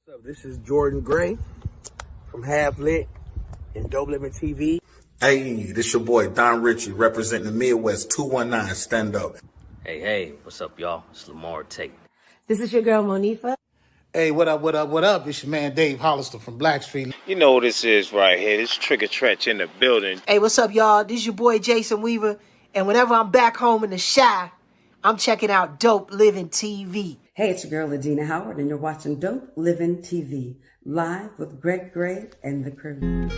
What's up? This is Jordan Gray from Half Lit and DopelivenTV. Hey, this your boy Don Ritchie representing the Midwest 219 Stand Up. Hey, what's up, y'all? It's Lamar Tate. This is your girl, Monifa. Hey, what up? It's your man Dave Hollister from Blackstreet. You know what this is right here. This Trigger Tretch in the building. Hey, what's up, y'all? This is your boy Jason Weaver. And whenever I'm back home in the Chi, I'm checking out Dope Living TV. Hey, it's your girl, Adina Howard, and you're watching Dope Living TV, live with Greg Gray and the crew.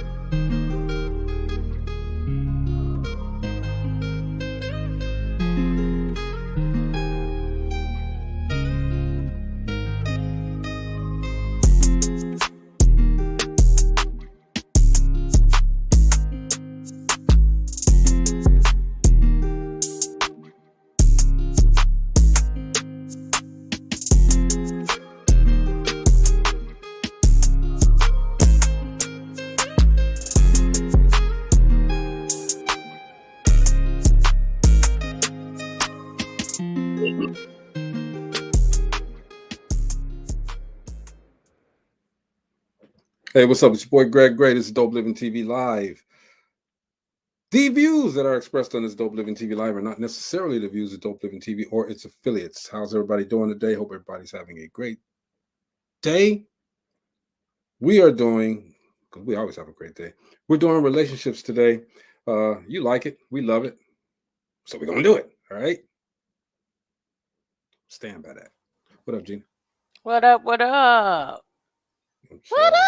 Hey, what's up? It's your boy Greg Gray. This is Dope Living TV Live. The views that are expressed on this Dope Living TV Live are not necessarily the views of Dope Living TV or its affiliates. How's everybody doing today? Hope everybody's having a great day. We are doing, because we always have a great day, we're doing relationships today. You like it. We love it. So we're going to do it. All right? Stand by that. What up, Gina? What up? What up? What up?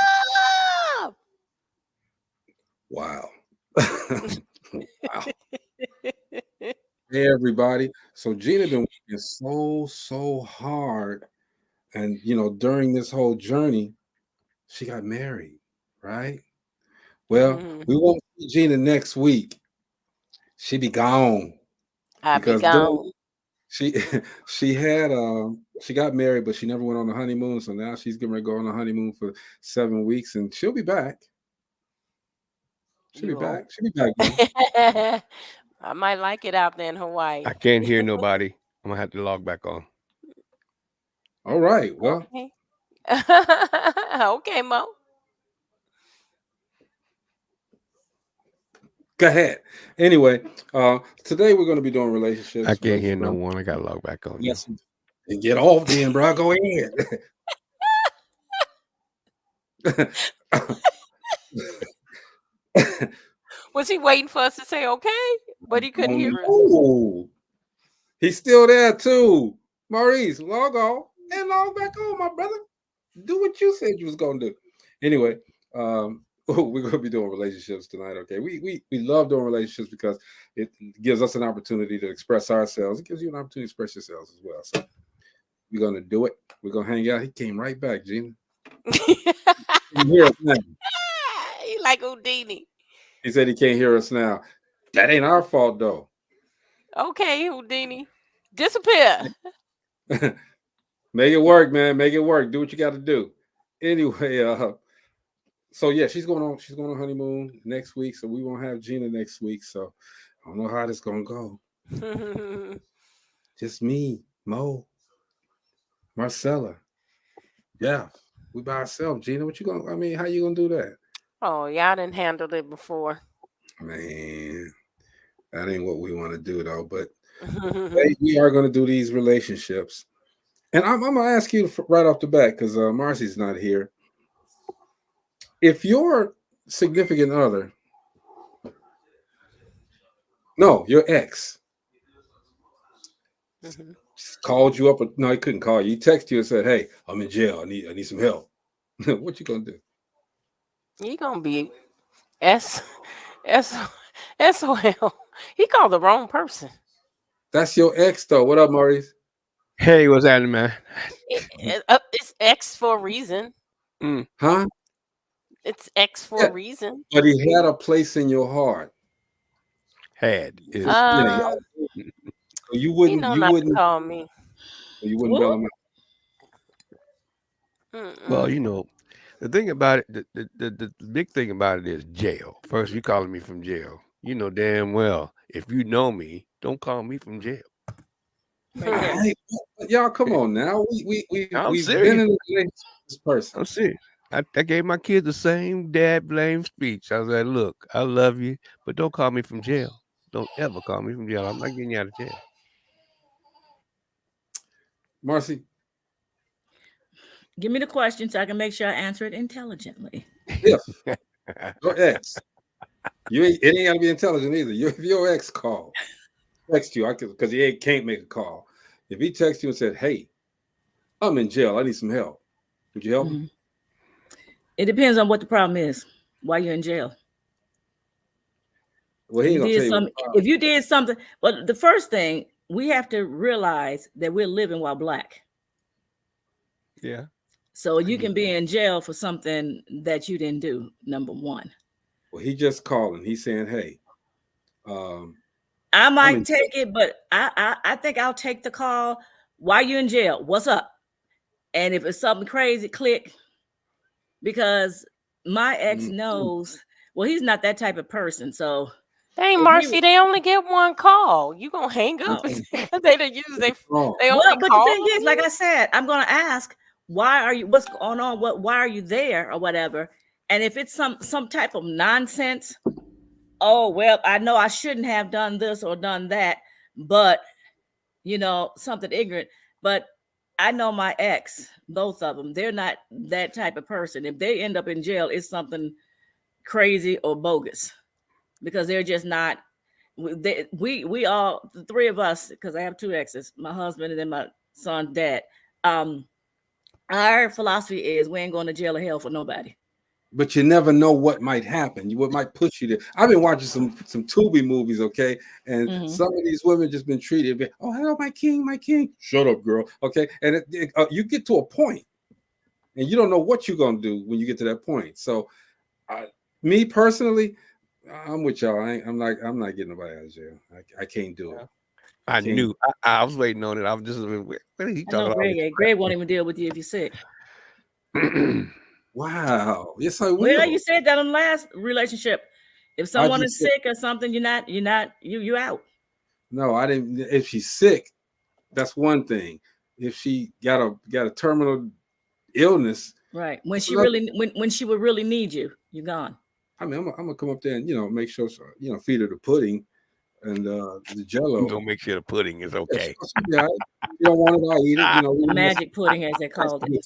Wow. Wow. Hey, everybody. So Gina been working so hard. And, during this whole journey, she got married, right? Well, we won't see Gina next week. She be gone. I be gone. She got married, but she never went on the honeymoon. So now she's getting ready to go on a honeymoon for 7 weeks, and she'll be back. She'll be back. I might like it out there in Hawaii. I can't hear nobody. I'm gonna have to log back on. All right. Well. Okay, okay, Mo. Go ahead. Anyway, today we're going to be doing relationships. I can't hear no one. I got to log back on. Yes. And get off then, bro. Go ahead. Was he waiting for us to say okay? But he couldn't hear us. He's still there too. Maurice, log off and log back on, my brother. Do what you said you was going to do. Anyway, we're going to be doing relationships tonight, okay? We love doing relationships because it gives us an opportunity to express ourselves. It gives you an opportunity to express yourselves as well. So we're going to do it. We're going to hang out. He came right back, Gina. He like Houdini. He said he can't hear us now. That ain't our fault, though. Okay, Houdini. Disappear. Make it work, man. Make it work. Do what you got to do. Anyway, so yeah, she's going on honeymoon next week, so we won't have Gina next week. So I don't know how this gonna go. Just me, Mo, Marcella. Yeah, we by ourselves. Gina, how you gonna do that? Oh, y'all done handled it before. Man, that ain't what we want to do though. But we are gonna do these relationships, and I'm gonna ask you right off the bat because Marcy's not here. If your significant other, no, your ex, called you up, no, he couldn't call you. He texted you and said, "Hey, I'm in jail. I need some help." What you gonna do? You gonna be SOL. He called the wrong person. That's your ex, though. What up, Maurice? Hey, what's happening, man? It's X for a reason. Huh? It's X for a reason. But he had a place in your heart. You wouldn't call me. You wouldn't bail him out. Well, the thing about it, the big thing about it is jail. First, you calling me from jail. You know damn well if you know me, don't call me from jail. Hey, y'all, come on now. We've I'm been serious. in a relationship with this person. I'm serious. I gave my kids the same dad blame speech. I was like, look, I love you, but don't call me from jail. Don't ever call me from jail. I'm not getting you out of jail. Marcy, Give me the question so I can make sure I answer it intelligently. if your ex, it ain't gotta be intelligent either. If your ex called, text you, because he can't make a call. If he texted you and said, "Hey, I'm in jail. I need some help," would you help him? It depends on what the problem is. Why you're in jail? Well, he ain't gonna tell you. If you did something, well, the first thing we have to realize that we're living while black. Yeah. So you can be in jail for something that you didn't do. Number one. Well, he just calling. He's saying, "Hey, I might take it, but I think I'll take the call. Why you in jail? What's up? And if it's something crazy, click. Because my ex knows. Well, he's not that type of person. So, dang, Marcy, they only get one call. You gonna hang up? They don't use they only but call. the thing is, like I said, I'm gonna ask, why are you? What's going on? Why are you there or whatever? And if it's some type of nonsense, oh well, I know I shouldn't have done this or done that, but something ignorant. But I know my ex, both of them, they're not that type of person. If they end up in jail, it's something crazy or bogus because they're just not. We all, the three of us, because I have two exes, my husband and then my son's dad. Our philosophy is we ain't going to jail or hell for nobody. But you never know what might happen. What might push you there. I've been watching some Tubi movies, okay, and some of these women just been treated. Oh, hello, my king, my king. Shut up, girl. Okay, and you get to a point, and you don't know what you're gonna do when you get to that point. So, me personally, I'm with y'all. I'm not getting nobody out of jail. I can't do it. I knew. I was waiting on it. I was just what are you talking about? Greg won't even deal with you if you're sick. Wow. Yes, I will. Well, you said that in the last relationship. If someone is sick or something, you're out. No, I didn't. If she's sick, that's one thing. If she got a terminal illness, right? When she would really need you, you're gone. I mean, I'm gonna come up there and make sure feed her the pudding and the Jello. You gonna make sure the pudding is okay. Yeah, you don't want it, I'll eat it. Magic pudding, as they called it.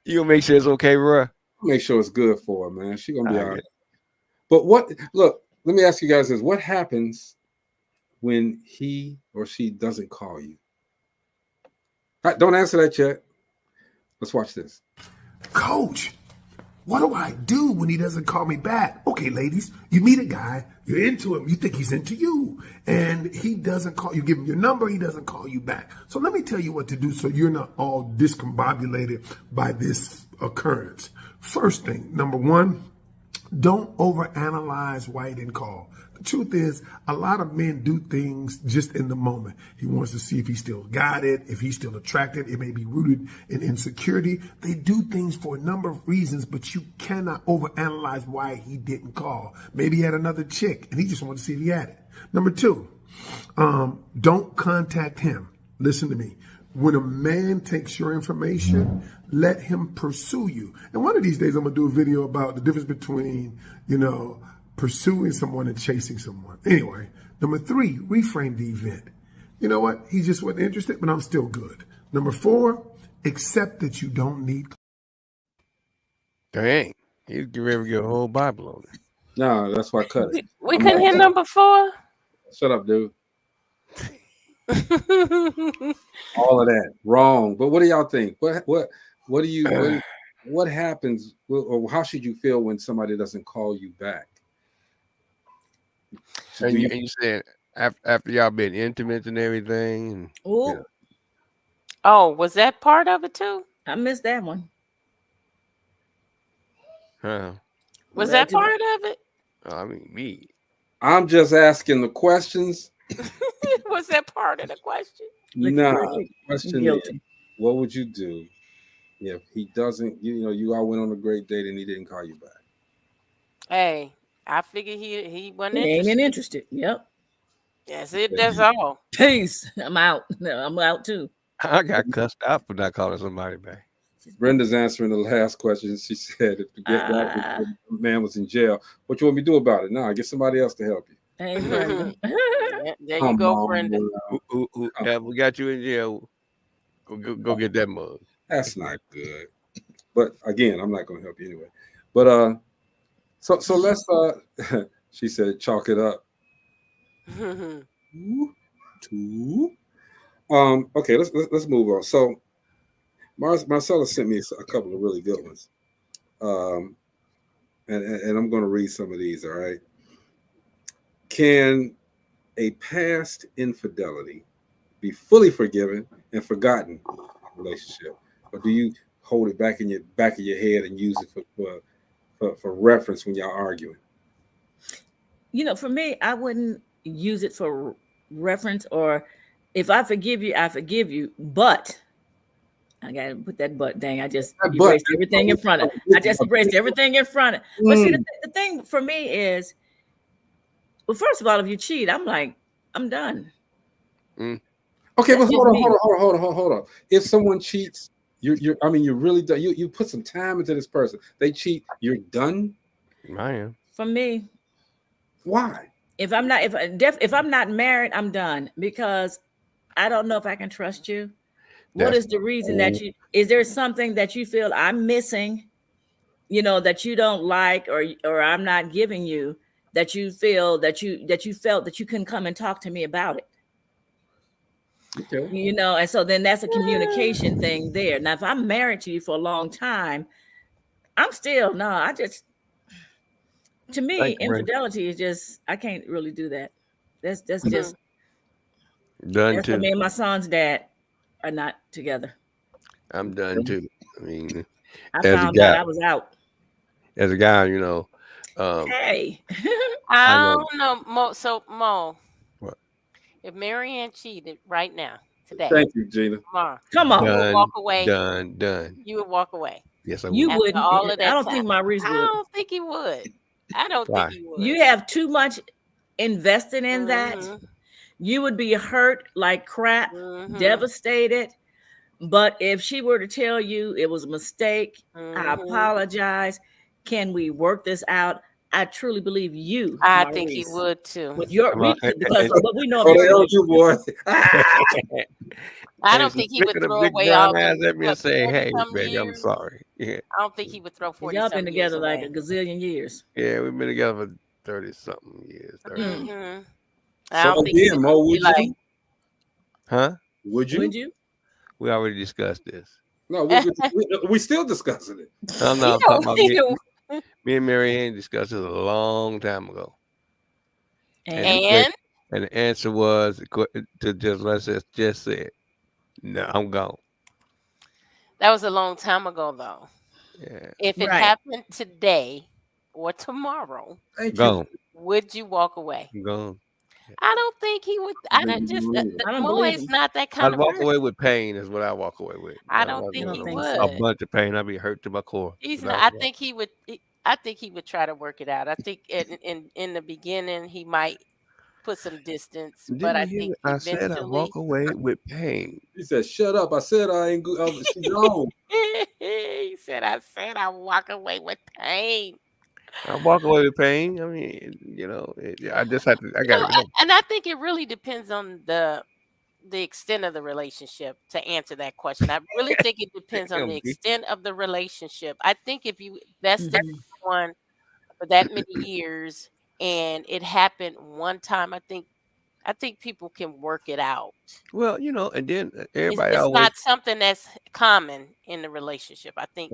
You gonna make sure it's okay, bro? Make sure it's good for her, man. She's gonna be all right. But look, let me ask you guys this. What happens when he or she doesn't call you? All right, don't answer that yet. Let's watch this. Coach, what do I do when he doesn't call me back? Okay, ladies, you meet a guy, you're into him, you think he's into you, and he doesn't call you, give him your number, he doesn't call you back. So let me tell you what to do so you're not all discombobulated by this occurrence. First thing, number one, don't overanalyze why he didn't call. The truth is, a lot of men do things just in the moment. He wants to see if he still got it, if he's still attracted. It may be rooted in insecurity. They do things for a number of reasons, but you cannot overanalyze why he didn't call. Maybe he had another chick and he just wanted to see if he had it. Number two, don't contact him. Listen to me. When a man takes your information, let him pursue you. And one of these days, I'm going to do a video about the difference between, pursuing someone and chasing someone. Anyway, number three, reframe the event. You know what? He just wasn't interested, but I'm still good. Number four, accept that you don't need. Dang, he's getting ready to get a whole Bible on it. No, that's why I cut it. We couldn't hear number 4. Shut up, dude. All of that wrong. But what do y'all think? What do you what happens, or how should you feel when somebody doesn't call you back? And you said after y'all been intimate and everything. Oh, oh, was that part of it too? I missed that one. Huh? Was that part of it? I mean, me. I'm just asking the questions. Was that part of the question? No, the question is, what would you do if he doesn't, you all went on a great date and he didn't call you back? Hey, I figured he wasn't interested. Yep. That's it. That's all. Peace. I'm out. No, I'm out too. I got cussed out for not calling somebody back. Brenda's answering the last question. She said, if the man was in jail, what you want me to do about it? No, get somebody else to help you. Hey, Brenda. There you go, Brenda. We got you in jail. Go get that mug. That's not good. But again, I'm not going to help you anyway. But so let's she said, chalk it up. Okay, let's move on. So Marcella sent me a couple of really good ones. And I'm going to read some of these, all right? Can a past infidelity be fully forgiven and forgotten in a relationship? Or do you hold it back in your head and use it for reference when y'all arguing? You know, for me, I wouldn't use it for reference, or if I forgive you, I forgive you. But I gotta put that but. Dang, I just erased everything in front of. I just erased everything in front of. But see, the thing for me is, well, first of all, if you cheat, I'm like, I'm done. Okay, but hold on. If someone cheats, you're really done. You put some time into this person. They cheat, you're done. I am. For me, why? If I'm not married, I'm done, because I don't know if I can trust you. What is the reason that is there something that you feel I'm missing, you know, that you don't like, or I'm not giving you, that you feel that you felt that you couldn't come and talk to me about it? Okay. You know, and so then that's a communication thing there. Now, if I'm married to you for a long time, I'm still to me, infidelity is just, I can't really do that. That's just done too. For me and my son's dad are not together. I'm done too. I mean, I found out I was out. As a guy, you know. Hey. I don't know, Mo. So, Mo. What? If Marianne cheated right now, today. Thank you, Gina. Tomorrow, come on. You would walk away. Done. You would walk away. Yes, I would. You wouldn't. All of that I don't time. think Maurice would. I don't think he would. I don't think he would. You have too much invested in that. You would be hurt like crap, devastated. But if she were to tell you it was a mistake, I apologize, can we work this out? I truly believe you. I Maurice, think he would too. with your because of what we know. You boy. I don't think he would throw away all eyes at me and say, "Hey, baby, years. I'm sorry." Yeah. I don't think he would throw 40. Y'all been together like a gazillion years. Yeah, we've been together for 30-something years. I don't think he would be like, huh? Would you? Would you? We already discussed this. No, we still discussing it. I'm not talking about me and Marianne discussed it a long time ago. And the answer was to just said, no, I'm gone. That was a long time ago, though. Yeah. If it happened today or tomorrow, would you walk away? Gone. I don't think he would. I don't just. Mo is not that kind I'd of. walk away with pain. Is what I walk away with. I don't think he would. A bunch of pain. I'd be hurt to my core. He's not. I think he would. I think he would try to work it out. I think in the beginning he might put some distance, but I think I said I walk away with pain. He said, "Shut up!" I said I ain't good. She's gone. He said, "I walk away with pain." I walk away with pain. I mean, you know, I just have to. I got to go. And I think it really depends on the extent of the relationship to answer that question. I really think it depends on the extent of the relationship. I think if you invested in one for that many years and it happened one time, I think people can work it out. Well, you know, and then everybody it's always not something that's common in the relationship. I think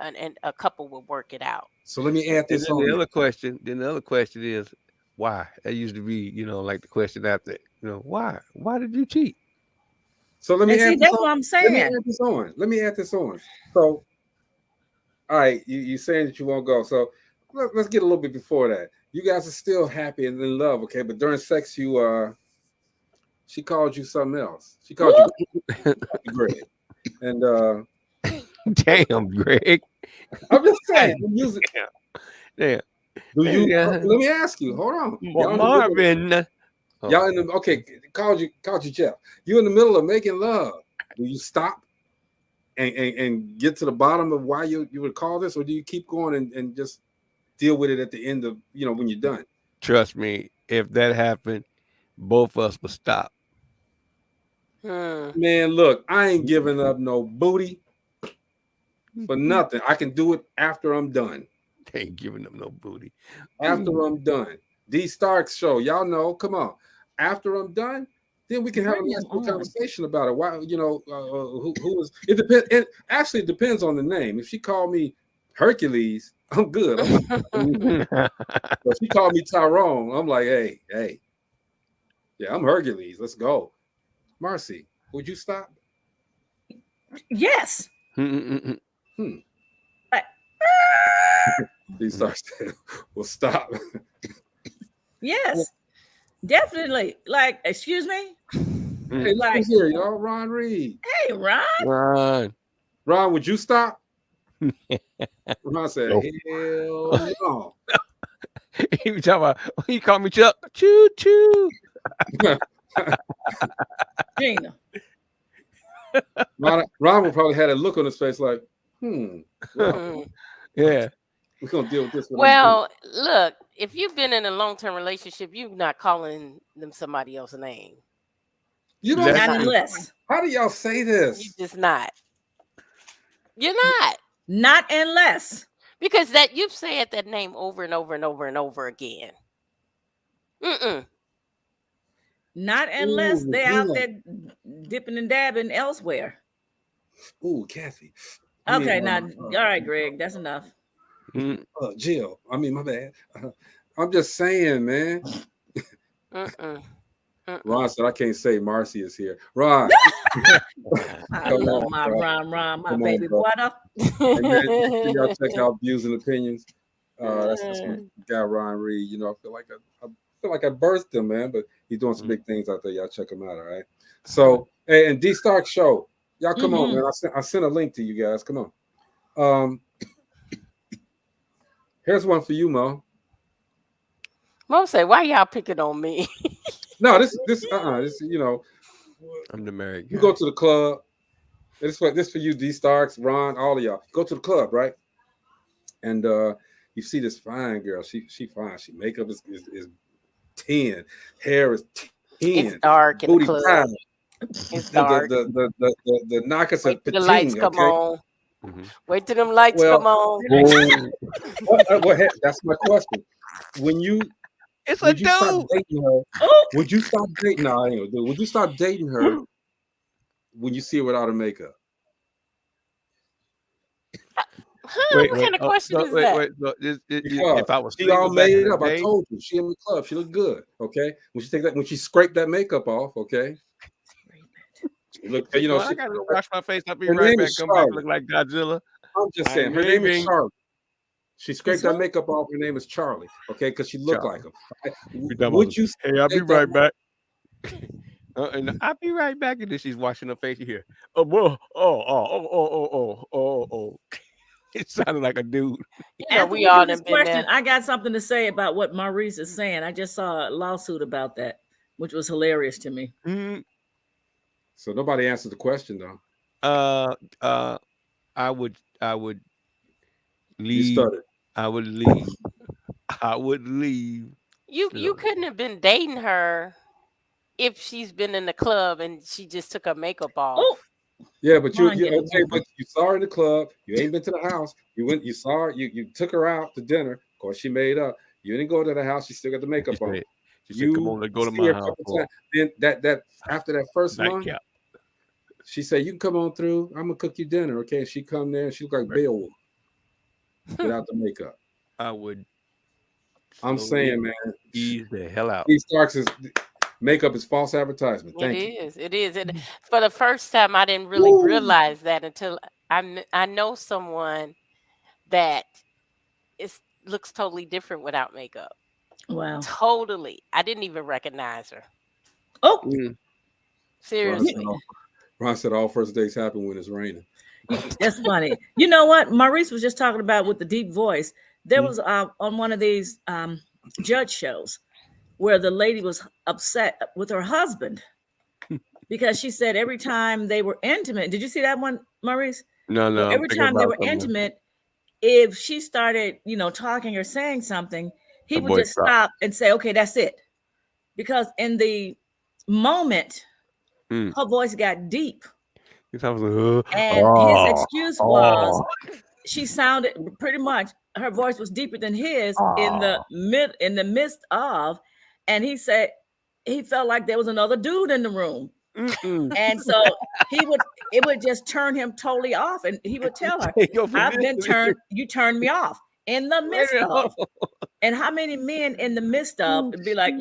and a couple will work it out. So let me add this on. The other question is why? That used to be, you know, like the question after, you know, why? Why did you cheat? So let me add that's what I'm saying. Let me add this on. So, all right, you saying that you won't go. So let's get a little bit before that. You guys are still happy and in love, okay? But during sex, she called you something else. She called you Greg. And damn, Greg. I'm just saying. Yeah. Do you? Let me ask you. Hold on. Marvin. Y'all in the okay? Called you, Jeff. You in the middle of making love. Do you stop and get to the bottom of why you would call this, or do you keep going and just deal with it at the end of when you're done? Trust me, if that happened, both of us would stop. Man, look, I ain't giving up no booty for nothing. I can do it after I'm done. They ain't giving up no booty. After I'm done. D Starks show. Y'all know. Come on. After I'm done, then we can have a nice conversation about it. Why, who is it? Depends. It actually depends on the name. If she called me Hercules, I'm good. If she called me Tyrone, I'm like, hey. Yeah, I'm Hercules. Let's go. Marcy, would you stop? Yes. These stars will stop. Yes, definitely. Like, excuse me. Hey, like here, y'all. Ron Reed. Hey, Ron. Ron, would you stop? Ron said, "Hell no." He was talking about. He called me Chuck. Choo choo. Gina. Ron will probably had a look on his face like, well, yeah. We're gonna deal with this one. Well, look, if you've been in a long-term relationship, you're not calling them somebody else's name. You don't not unless. How do y'all say this? You're just not. You're not. Not unless. Because that you've said that name over and over and over and over again. Not unless they're out there dipping and dabbing elsewhere. Ooh, Kathy. Okay, now, all right, Greg, that's enough. Jill, my bad. I'm just saying, man. Ron said, I can't say Marcy is here. Ron. I love my Ron, my baby boy. Y'all check out Views and Opinions. That's my guy, Ron Reed. I feel like I birthed him, man, but he's doing some big things out there. Y'all check him out, all right? So, and D Stark Show. Y'all come on, man. I sent a link to you guys. Come on. Here's one for you, Mo. Mo say, why y'all picking on me? No, this I'm the married guy. You go to the club. This for you, D Starks, Ron, all of y'all. Go to the club, right? And you see this fine girl. She fine. She makeup is 10. Hair is 10. It's dark in the club. Time. It's dark. The knockers are the lights come on. Wait till them lights come on. That's my question. When you it's a dude. Stop dating her, would you stop dating? No, I ain't gonna do it. Would you stop dating her when you see her without her makeup? What kind of question is that? If I was she all made up, I told you. She in the club. She looked good. Okay. When she scraped that makeup off, okay. Look, I gotta go wash my face. I'll be right back. Come back, look like Godzilla. I'm just saying, her name is Charlie. She scraped that makeup off. Her name is Charlie. Okay, because she looked like him. Would you? Hey, I'll be right back. And I'll be right back. And then she's washing her face here. Oh. It sounded like a dude. We all done been there. I got something to say about what Maurice is saying. I just saw a lawsuit about that, which was hilarious to me. So nobody answered the question though. I would leave. You started. I would leave. I would leave. You couldn't have been dating her if she's been in the club and she just took her makeup off. Oh. Yeah, but you saw her in the club. You ain't been to the house. You saw her. You took her out to dinner. Of course, she made up. You didn't go to the house. She still got the makeup on. She said, "Come on, let's go to my house." Then that after that first month, she said, "You can come on through. I'm gonna cook you dinner." Okay, and she come there and she looked like Beowulf without the makeup. I would. I'm saying, man, ease the hell out. These Starks is. Makeup is false advertisement. Thank you. It is. And for the first time, I didn't really realize that until I know someone that looks totally different without makeup. Wow. Totally. I didn't even recognize her. Oh. Seriously. Ron said all first dates happen when it's raining. That's funny. You know what? Maurice was just talking about with the deep voice. There was on one of these judge shows where the lady was upset with her husband because she said every time they were intimate. Did you see that one, Maurice? No, Well, I'm every thinking time they about were something else. intimate, if she started, talking or saying something, he Her would voice just dropped. stop and say, "Okay, that's it," because in the moment, her voice got deep. He's like, And his excuse was she sounded pretty much, her voice was deeper than his in the midst of, and he said he felt like there was another dude in the room. And so it would just turn him totally off. And he would tell her, you turned me off in the midst of. And how many men in the midst of would be like,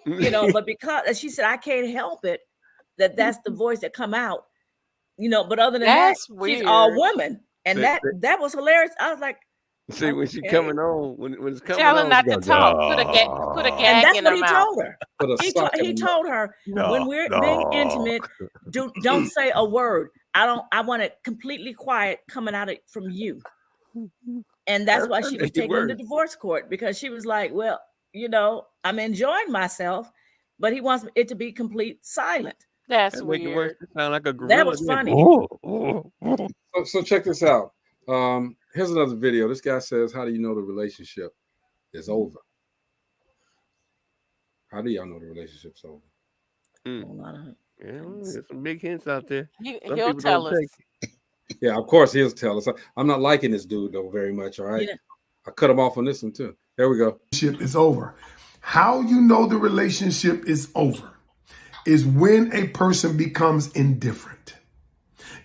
but because, as she said, I can't help it, that's the voice that come out. But other than that, she's all woman. And that was hilarious. I was like, see, when she coming on, when it's coming Tell her on, not to talk. Put a and gag that's in what her he mouth. told her. Put a sock in He her told her, when we're being intimate, don't say a word. I want it completely quiet coming out from you. And that's why she was taking him to divorce court, because she was like, well, I'm enjoying myself, but he wants it to be complete silent. That's weird. Sound like a gorilla. That was funny. So check this out. Here's another video. This guy says, how do you know the relationship is over? How do y'all know the relationship's over? There's some big hints out there. He'll tell us. Yeah, of course he'll tell us. I'm not liking this dude though very much. All right, I cut him off on this one too. There we go. Is over. How you know the relationship is over is when a person becomes indifferent.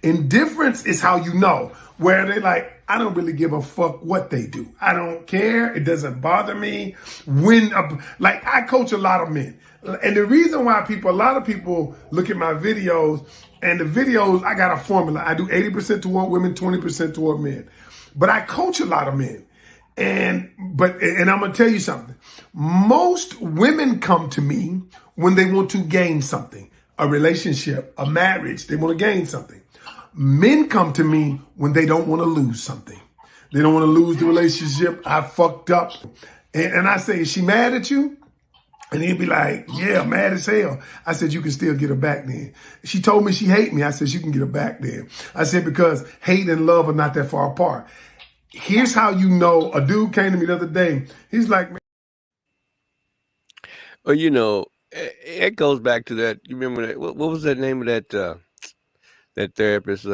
Indifference is how you know, where they're like, I don't really give a fuck what they do. I don't care. It doesn't bother me. Like I coach a lot of men. And the reason why a lot of people look at my videos, and the videos, I got a formula. I do 80% toward women, 20% toward men. But I coach a lot of men. And I'm going to tell you something. Most women come to me when they want to gain something, a relationship, a marriage. They want to gain something. Men come to me when they don't want to lose something. They don't want to lose the relationship. I fucked up. And I say, is she mad at you? And he'd be like, yeah, mad as hell. I said, you can still get her back then. She told me she hate me. I said, you can get her back then. I said, because hate and love are not that far apart. Here's how you know. A dude came to me the other day. He's like, man. Well, it goes back to that. You remember that? What was that name of that therapist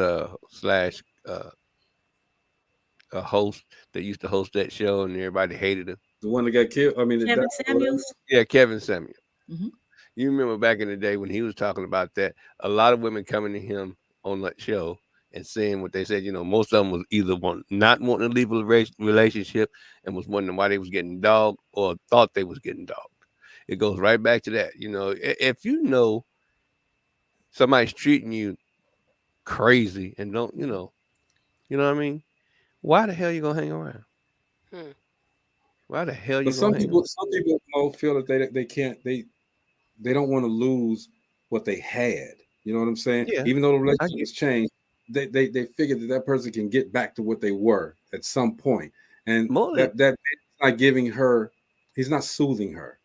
slash a host that used to host that show, and everybody hated him? The one that got killed? I mean, Kevin Samuels? Yeah, Kevin Samuels. Mm-hmm. You remember back in the day when he was talking about that, a lot of women coming to him on that show and saying what they said. Most of them was either not wanting to leave a relationship and was wondering why they was getting dogged, or thought they was getting dogged. It goes right back to that. If you know somebody's treating you crazy and don't, you know what I mean? Why the hell you gonna hang around? Why the hell you? But some people feel that they can't. They don't want to lose what they had. You know what I'm saying? Yeah, even though the relationship has changed, they figure that person can get back to what they were at some point, and that not giving her. He's not soothing her.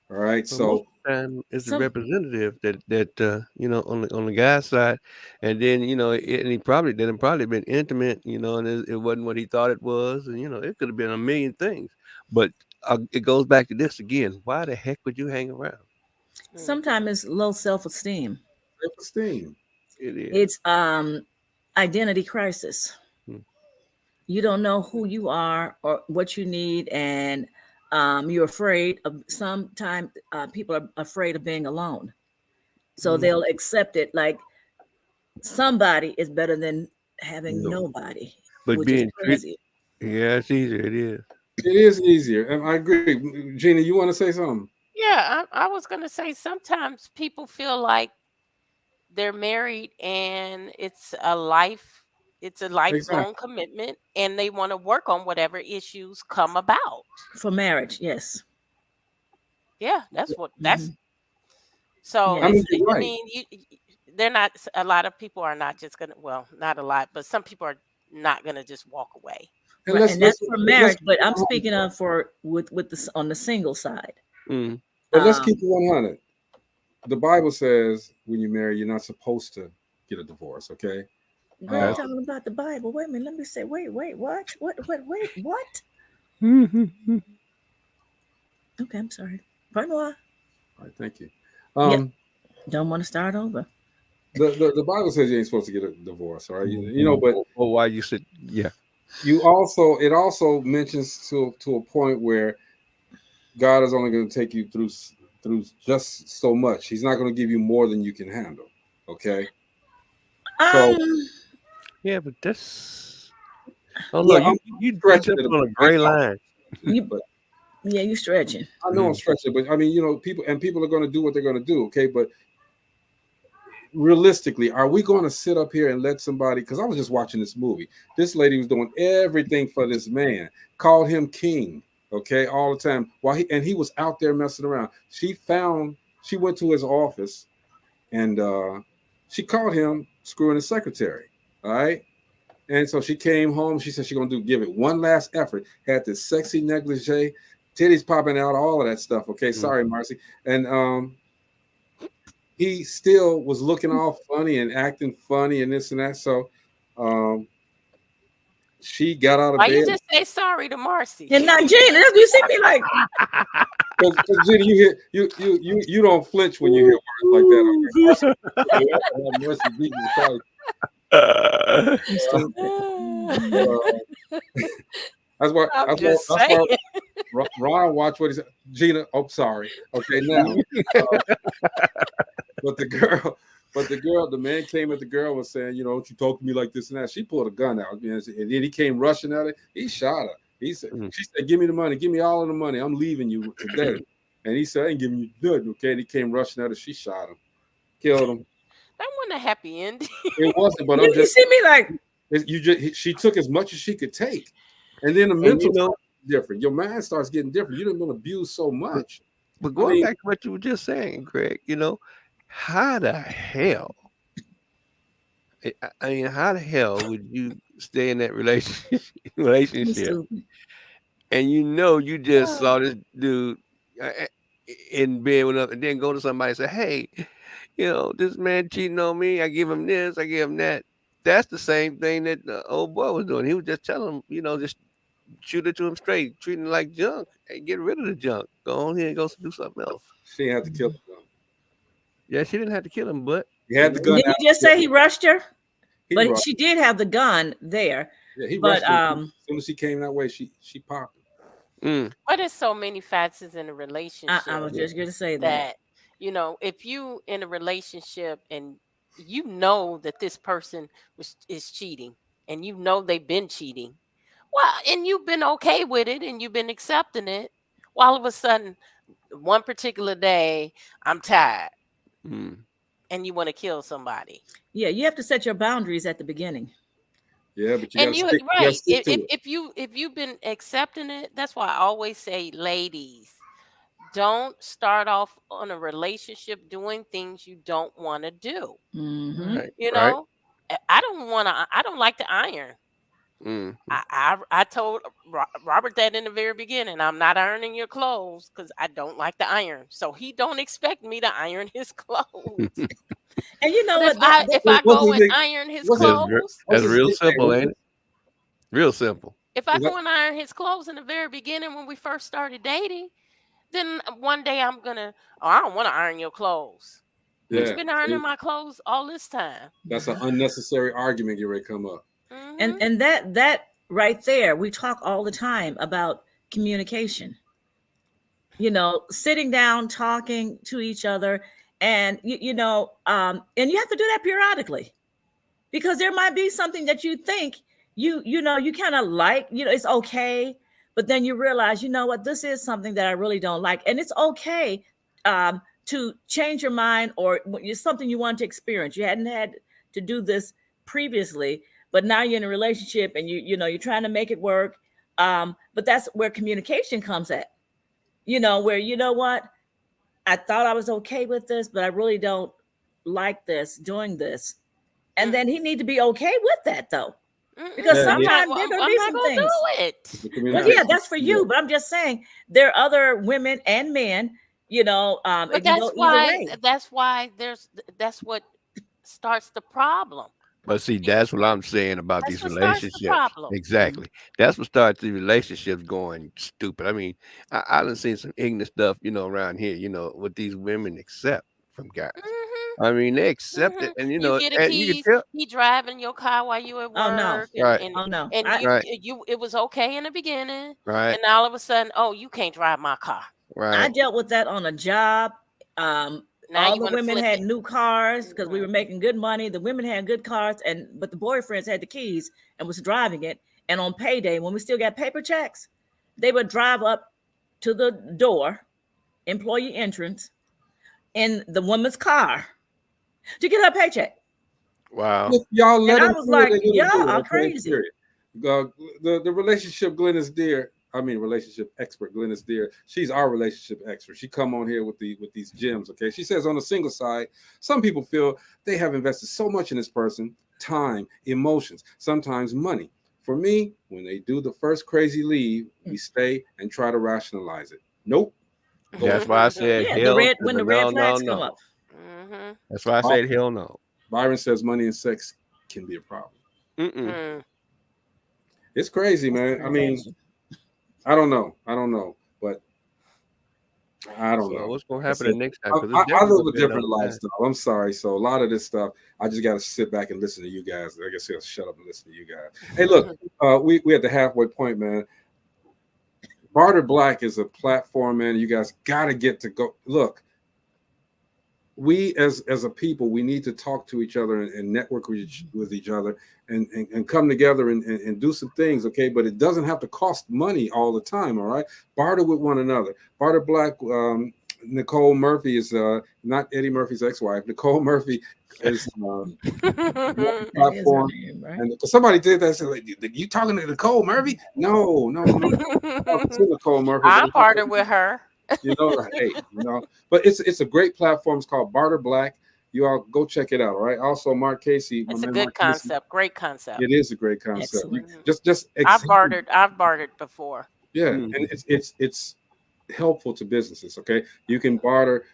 All right, so it's a representative that on the guy's side, and then and he probably been intimate, and it wasn't what he thought it was, and it could have been a million things, but it goes back to this again. Why the heck would you hang around? Sometimes it's low self-esteem. Self-esteem. It is. It's identity crisis. You don't know who you are or what you need, and you're afraid of. Sometimes people are afraid of being alone, so they'll accept it like somebody is better than having nobody. But which being is crazy. It's easier. It is. It is easier, and I agree. Gina, you want to say something? Yeah, I was going to say sometimes people feel like they're married and it's a lifelong commitment, and they want to work on whatever issues come about for marriage. Yes. Yeah, that's so. Yeah. I mean, they're not. A lot of people are not just gonna. Well, not a lot, but some people are not gonna just walk away. And that's for marriage, but I'm speaking of on the single side. But let's keep it 100. The Bible says when you marry, you're not supposed to get a divorce. Okay. We're talking about the Bible. Wait a minute. Let me say. Wait. What? What? Okay, I'm sorry. Pardon moi. All right. Thank you. Don't want to start over. The Bible says you ain't supposed to get a divorce. All right. You know, but why you said yeah. It also mentions to a point where God is only going to take you through just so much. He's not going to give you more than you can handle. Okay. So yeah, but that's look, you stretch up on a gray line. Yeah, you stretching. I know I'm stretching, but I mean, you know, people are going to do what they're going to do. Okay, but realistically, are we going to sit up here and let somebody? Because I was just watching this movie. This lady was doing everything for this man, called him king. Okay, all the time. He was out there messing around. She went to his office, and she caught him screwing his secretary. All right. And so she came home. She said she's going to give it one last effort. Had this sexy negligee, titties popping out, all of that stuff. Okay. Sorry, Marcy. And he still was looking all funny and acting funny and this and that. So she got out of bed. Why you just say sorry to Marcy? And not Gina. You see me like. Because Gina, you don't flinch when you hear words like that. Mercy, Jesus Christ. That's why Ron watch what he said. Gina, oh sorry. Okay, now the man came at the girl was saying, you know, don't you talk to me like this and that. She pulled a gun out, and then he came rushing at her. He shot her. She said, give me the money, give me all of the money. I'm leaving you today. And he said, I ain't giving you nothing. Okay, and he came rushing at her. She shot him, killed him. That wasn't a happy ending. It wasn't, but you see me like she took as much as she could take, and then the mental different. Your mind starts getting different. You done been abused so much. But going back to what you were just saying, Greg, you know, how the hell? I mean, how the hell would you stay in that relationship, and you know you just saw this dude in bed with us, and then go to somebody and say, hey, you know, this man cheating on me. I give him this, I give him that. That's the same thing that the old boy was doing. He was just telling him, you know, just shoot it to him straight, treating him like junk, and get rid of the junk. Go on here and go do something else. She didn't have to kill him. Yeah, she didn't have to kill him, but he had the gun. Did you just say he rushed her? But she did have the gun there. Yeah, he rushed her. As soon as he came that way, she popped him. But there's so many facets in a relationship. I was just going to say that. You know, if you in a relationship and you know that this person is cheating and you know they've been cheating, well, and you've been okay with it and you've been accepting it, well, all of a sudden, one particular day, I'm tired. And you want to kill somebody. Yeah, you have to set your boundaries at the beginning. Yeah, but if you've been accepting it, that's why I always say, ladies, don't start off on a relationship doing things you don't want to do. Right, you know, I don't like to iron. I told Robert that in the very beginning. I'm not ironing your clothes because I don't like to iron. So he don't expect me to iron his clothes. And you know what? If I go and iron his clothes, that's real simple, ain't it? Real simple. If I go and iron his clothes in the very beginning when we first started dating, then one day I don't want to iron your clothes. Yeah. You've been ironing my clothes all this time. That's an unnecessary argument you ready to come up. And that right there, we talk all the time about communication. You know, sitting down, talking to each other, and and you have to do that periodically, because there might be something that you think you kind of like, it's okay, but then you realize, you know what, this is something that I really don't like, and it's okay to change your mind, or it's something you want to experience. You hadn't had to do this previously, but now you're in a relationship and you're trying to make it work. But that's where communication comes at, where, you know what, I thought I was okay with this, but I really don't like doing this. And then he need to be okay with that, though. Because sometimes there going to be some things. Do it. Well, yeah, that's for you. But I'm just saying, there are other women and men You know, But it can go either way. that's why that's what starts the problem. But see, that's what I'm saying about That's these what starts the relationships. problem. Exactly. That's what starts the relationships going stupid. I mean, I done seen some ignorant stuff, around here, what these women accept from guys. Mhm. I mean, they accept it, Mhm. and You get a and you can keys, tell. he driving your car while you at Oh no. work, Right, Oh no. and I you right, you it was okay in the beginning, right, and all of a sudden, oh, you can't drive my car. I right. dealt with that on a job. Now All you the want to women flip had it. new cars because we Mhm. were making good money. The women had good cars, but the boyfriends had the keys and was driving it. And on payday, when we still got paper checks, they would drive up to the door, employee entrance, in the woman's car to get her paycheck. Wow. If y'all And let I them was do what like, they're gonna y'all do, are okay? crazy. Period. The relationship Glennis Deer, I mean relationship expert Glennis Deer, she's our relationship expert. She come on here with these gems, okay? She says on the single side, some people feel they have invested so much in this person, time, emotions, sometimes money. For me, when they do the first crazy leave, we stay and try to rationalize it. Nope. Go That's why I said Yeah, the hell red to when the the red no, no, flags come no. up. Mhm. That's why I said hell no. Byron says money and sex can be a problem. Mm-mm. Hmm. It's crazy, That's man. I mean, transaction. I don't know, but I don't So know. what's gonna I happen the said, next time? I, Because I it's I definitely live gonna a be another different time. lifestyle. I'm sorry. So a lot of this stuff, I just got to sit back and listen to you guys. I guess I'll shut up and listen to you guys. Hey, look, we at the halfway point, man. Barter Black is a platform, man. You guys got to get to go. Look, we as a people, we need to talk to each other and network with each other and come together and do some things, okay? But it doesn't have to cost money all the time, all right? Barter with one another. Barter Black, Nicole Murphy is not Eddie Murphy's ex-wife. Nicole Murphy is That is her platform. name, right? And somebody did that. Said, like, you talking to Nicole Murphy? No. I'm talking to Nicole Murphy. I partnered with her. Hey, but it's a great platform. It's called Barter Black. You all go check it out. All right. Also, Mark Casey, my It's a man good Mark Casey. concept. Great concept. It is a great concept. Excellent. Just I've examine. bartered before. Yeah, Mhm. and it's helpful to businesses. Okay, you can barter.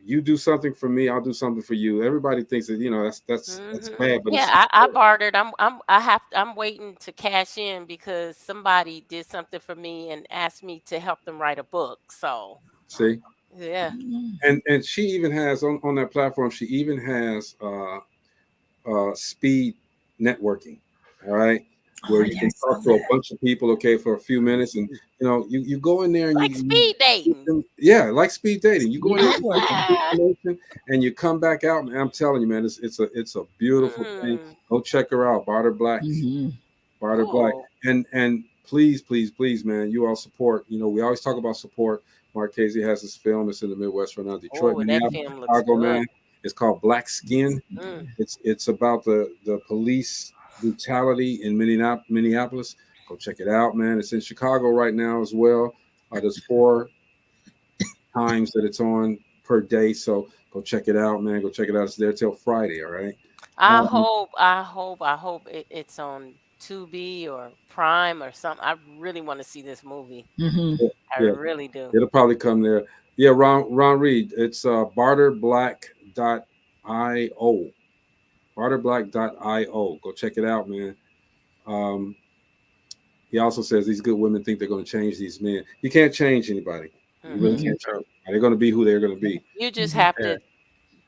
You do something for me, I'll do something for you. Everybody thinks that that's Mhm. bad, but Yeah, it's I bartered. I'm waiting to cash in because somebody did something for me and asked me to help them write a book. So see. yeah. And she even has on that platform. She even has speed networking. All right, Oh where you yeah, I can saw talk to a that. bunch of people, okay, for a few minutes, and you go in there and Like speed dating. yeah, like speed dating. You go in Speed there, networking. information, and you come back out, and I'm telling you, man, it's a beautiful thing. Mm, Go check her out, Barter Black. Mm-hmm. Barter Black. cool. And please, please, please, man, you all support. We always talk about support. Mark Casey has this film. It's in the Midwest right now, Detroit, Oh, that Minneapolis, film looks Chicago, good. man. It's called Black Skin. Mm. It's about the police brutality in Minneapolis. Go check it out, man. It's in Chicago right now as well. There's 4 times that it's on per day, so go check it out, man. Go check it out. It's there till Friday. All right. Um, I hope it's on Tubi or Prime or something. I really want to see this movie. Mm-hmm. yeah, I yeah. really do. It'll probably come there. Yeah, Ron Reed. It's barterblack.io. Barterblack.io. Go check it out, man. Um, he also says these good women think they're going to change these men. You can't change anybody. You really Mm-mm. can't change. They're going to be who they're going to be. You just Mm-hmm. have Yeah. to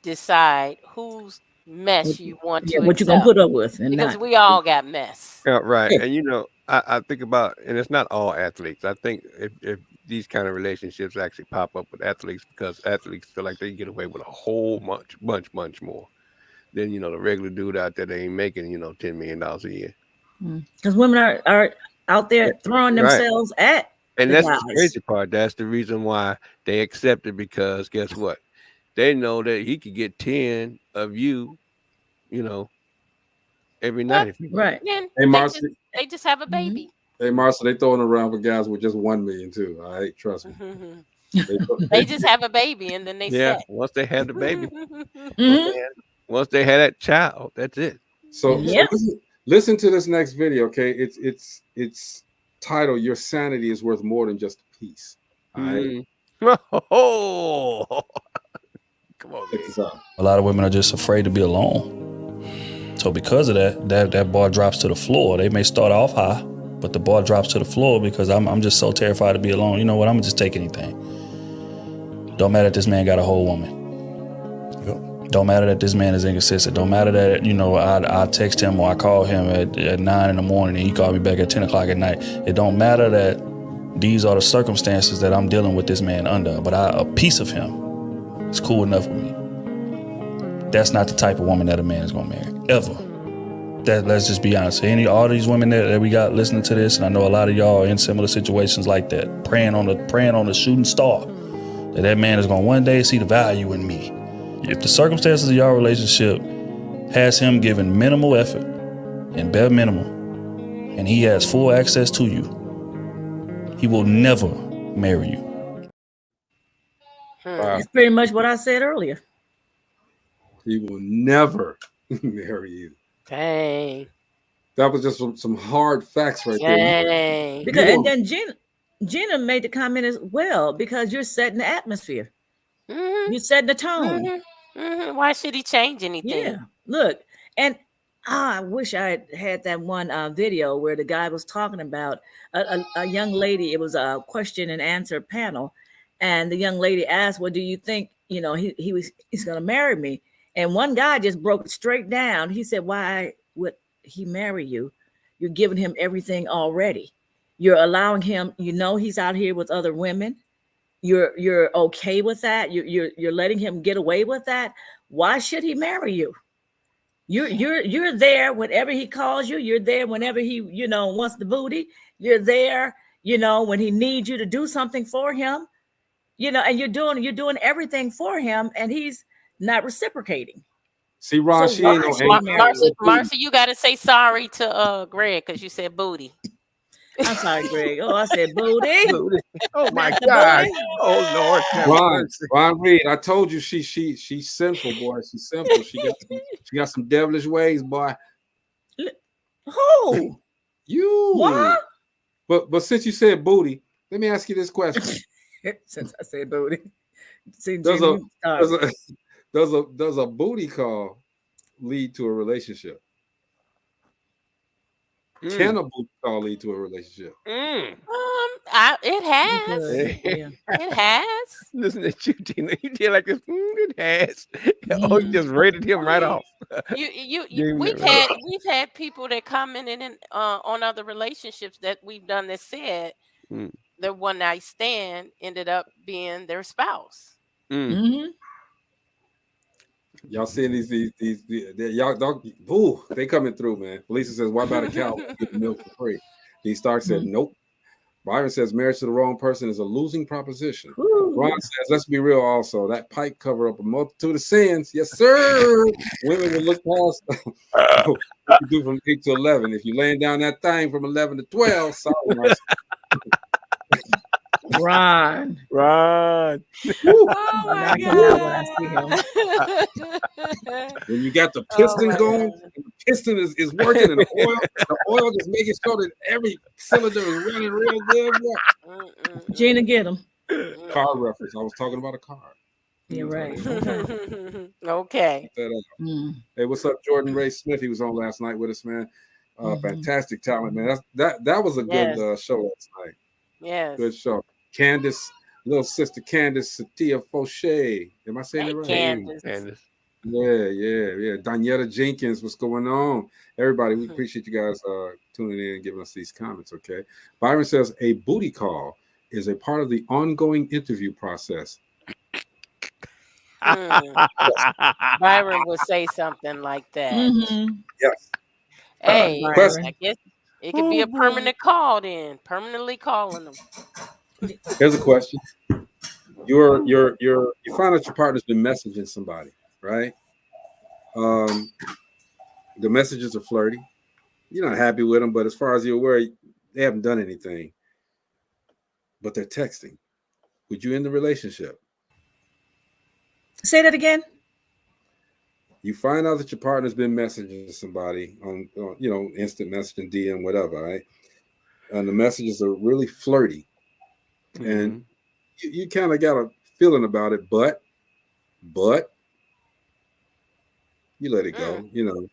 decide whose mess you want Yeah, to what you gonna accept put up with and because not. we all got mess. Yeah, right. And I think about, and it's not all athletes. I think if these kind of relationships actually pop up with athletes, because athletes feel like they can get away with a whole bunch more than the regular dude out there that ain't making $10 million a year. Because women are out there throwing Right. themselves at And the that's the guys. crazy part. That's the reason why they accept it, because guess what? They know that he could get 10 of you, every Well, night if you want. Right. then Hey, Marcy. they just have a Mm-hmm. baby. Hey, Marcy. They throwing around with guys with just 1 million too. All right, trust me. They just have a baby and then they Yeah, set. once they have the baby, Mm-hmm. once they have that child, that's it. So Yep. listen to this next video, okay? It's titled "Your Sanity is Worth More Than Just a Piece." All right. Mhm. Oh, come on, Check man. this out. A lot of women are just afraid to be alone. So because of that bar drops to the floor. They may start off high, but the bar drops to the floor because I'm just so terrified to be alone. You know what? I'm gonna just take anything. Don't matter if this man got a whole woman. Don't matter that this man is inconsistent. Don't matter that, I text him or I call him at 9 in the morning and he called me back at 10 o'clock at night. It don't matter that these are the circumstances that I'm dealing with this man under, but a piece of him is cool enough with me. That's not the type of woman that a man is gonna marry, ever. Let's just be honest. All these women that we got listening to this, and I know a lot of y'all are in similar situations like that, praying on the shooting star, that man is gonna one day see the value in me. If the circumstances of your relationship has him giving minimal effort and bare minimum, and he has full access to you, he will never marry you. It's pretty much what I said earlier. He will never marry you. Dang. That was just some hard facts right there. Dang. Because and then Gina made the comment as well, because you're setting the atmosphere. Mm-hmm. You're setting the tone. Mm-hmm. Mm-hmm. Why should he change anything? Yeah. Look, and I wish I had that one video where the guy was talking about a young lady. It was a question and answer panel, and the young lady asked, "What do you think? He's going to marry me?" And one guy just broke it straight down. He said, "Why would he marry you? You're giving him everything already. You're allowing him. He's out here with other women. You're okay with that. You're letting him get away with that. Why should he marry you? You're there whenever he calls you. You're there whenever he wants the booty. You're there when he needs you to do something for him. And you're doing everything for him, and he's not reciprocating." See, Ron, So she ain't no angel. Marcy, you got to say sorry to Greg because you said booty. I'm sorry, Greg. Oh, I said booty. Booty. Oh my Not the God. booty. Oh Lord. have mercy. Ron Reed, I told you she's sinful, boy. She's simple. She got some devilish ways, boy. Who? You. What? But since you said booty, let me ask you this question. Since I said booty. See, Does Jimmy, a booty call lead to a relationship? Can a booty call lead to a relationship? It has. It has. Listen to you, Gina. You did like this. It has. Oh, you just rated him right off. We've had people that commented on other relationships that we've done that said their one night stand ended up being their spouse. Mm-hmm. Y'all seeing these y'all ooh, they coming through, man. Lisa says, "Why about a cow get milk for free?" D. Stark said, "Nope." Byron says, "Marriage to the wrong person is a losing proposition." Ron says, "Let's be real. Also, that pipe cover up a multitude of sins." Yes, sir. Women will look past. You do from 8 to 11. If you're laying down that thing from 11 to 12, sorry, Marcy. Ron. Oh my God. When you got the piston going, and the piston is working, and the oil just making sure that every cylinder is running real good. Gina, get him. Car reference. I was talking about a car. You're right. Okay. Hey, what's up, Jordan Ray Smith? He was on last night with us, man. Fantastic talent, man. That was a good show last night. Yes. Good show. Candace, little sister Candace Satia Fauché. Am I saying it right? Candace. Yeah. Danietta Jenkins, what's going on? Everybody, we appreciate you guys tuning in and giving us these comments, okay? Byron says, a booty call is a part of the ongoing interview process. Byron would say something like that. Yes. Hey, Question. I guess it could be a permanent call then. Permanently calling them. Here's a question. You find out your partner's been messaging somebody, right? The messages are flirty. You're not happy with them, but as far as you're aware, they haven't done anything. But they're texting. Would you end the relationship? Say that again. You find out that your partner's been messaging somebody on instant messaging, DM, whatever, right? And the messages are really flirty. And you kind of got a feeling about it, but you let it go, you know,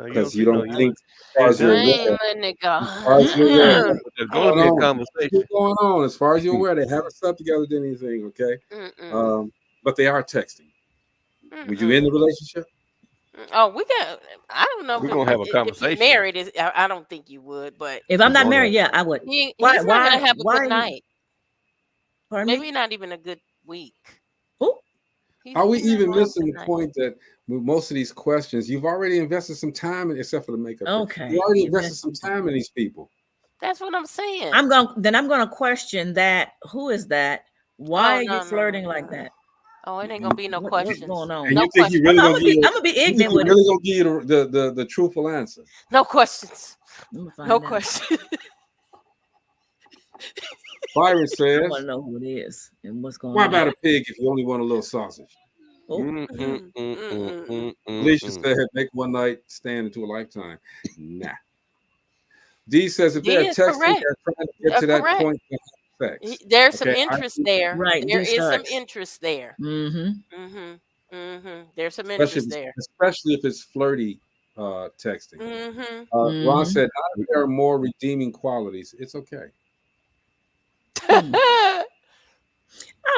because you don't think as far as you're I aware, ain't letting it go. as far as you're aware, There's going to be a conversation. what's going on? As far as you're aware, they haven't slept together, did anything, okay? But they are texting. Were you in the relationship? Oh, we got. I don't know. We're gonna have a If you're conversation. married, I don't think you would. But If I'm not married, yeah, I would. he's Why? not Why? gonna have a Why? good night. Pardon Maybe me? not even a good week. Who? Are we He's not even gonna have a missing good the night. point that with most of these questions, you've already invested some time in, except for the makeup? Okay. You already invested some time in these people. That's what I'm saying. I'm gonna question that. Who is that? Why are you flirting like that? Oh, it ain't gonna be no questions. What's going on? And No you think he questions. really I'm gonna give you? gonna be You think ignorant he with really gonna give you the truthful answer? No questions. No it. questions. Byron I says, want to know who it is and what's going "Why on. about a pig if you only want a little sausage?" Alicia said, "Make one night stand into a lifetime." Nah. D says, "If D they're is texting, correct. they're trying to get to that Correct. point of sex." There's some Okay, interest there. Right, There D is some starts. interest there. There's some interest there. especially if it's flirty texting. Ron Mhm. said, "If there are more redeeming qualities, it's okay." I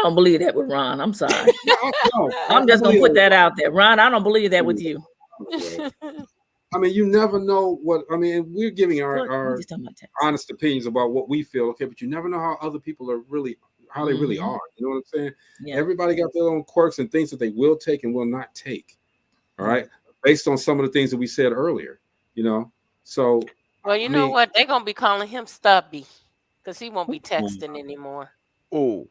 don't believe that with Ron. I'm sorry. No, I'm just gonna put that out there, Ron. I don't believe that with you. I mean, you never know what. I mean, we're giving Look, our we just talking about text. honest opinions about what we feel, okay, but you never know how other people are really, how they really are. You know what I'm saying? Yeah. Everybody got their own quirks and things that they will take and will not take. All right, based on some of the things that we said earlier. You know, so Well, you know what? They're gonna be calling him Stubby because he won't be texting anymore. Oh,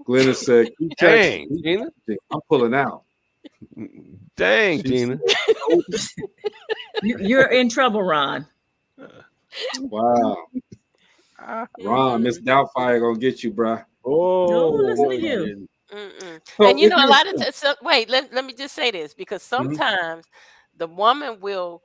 Glennis said, "Keep dang, texting. Gina. I'm pulling out." Dang, Gina. You're in trouble, Ron. Wow. Ron, Miss Doubtfire gonna get you, bruh. No, Oh, listen to you. So And you if know, a you're- lot of so, wait. Let me just say this because sometimes the woman will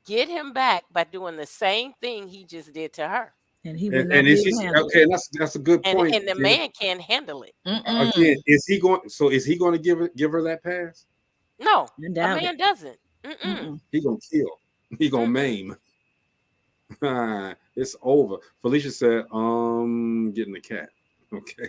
get him back by doing the same thing he just did to her, And he would not and be is able he to handle okay? it. That's a good point. and the Gina. man can't handle it. Again, is he going? So is he going to give her that pass? No, I a doubt man it. doesn't. He gonna kill. He gonna maim. It's over. Felicia said, getting the cat." Okay.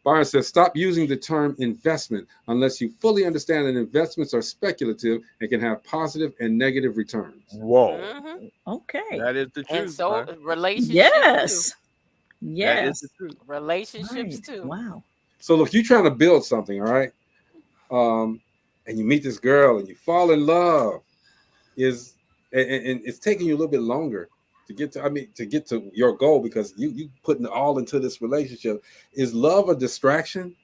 Byron says, "Stop using the term investment unless you fully understand that investments are speculative and can have positive and negative returns." Whoa. Okay. That is the truth. And so Byron. relationships Yes. That is Yes. the truth. too. Relationships Right. too. Wow. So look, you're trying to build something, all right? And you meet this girl and you fall in love, and it's taking you a little bit longer to get to your goal because you putting it all into this relationship. Is love a distraction?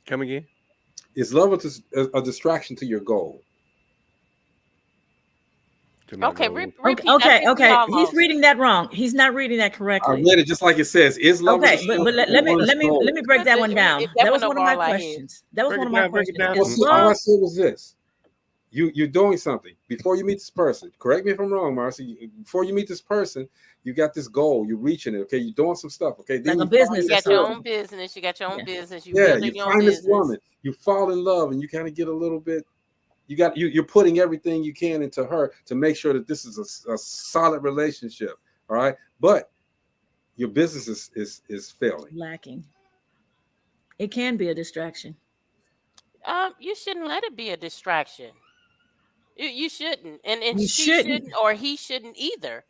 Come again? Is love a distraction to your goal? Okay, repeat. Okay. He's reading that wrong. He's not reading that I correctly. read it just like it says. Is love Okay, but let me break that one down. That That was went one of over my our head. questions. That was Break one it of my down, break it questions. down. Is All I love said was this: you're doing something before you meet this person. Correct me if I'm wrong, Marcy. Before you meet this person, you got this goal. You're reaching it. Okay, you're doing some stuff. Okay, then like a you business You or got your something? own business. You got your own business. You yeah, building you your own find this business. woman. You fall in love, and you kind of get a little bit. You're putting everything you can into her to make sure that this is a solid relationship. All right, but your business is failing. Lacking. It can be a distraction. You shouldn't let it be a distraction. You shouldn't, and You she shouldn't. shouldn't, or he shouldn't either.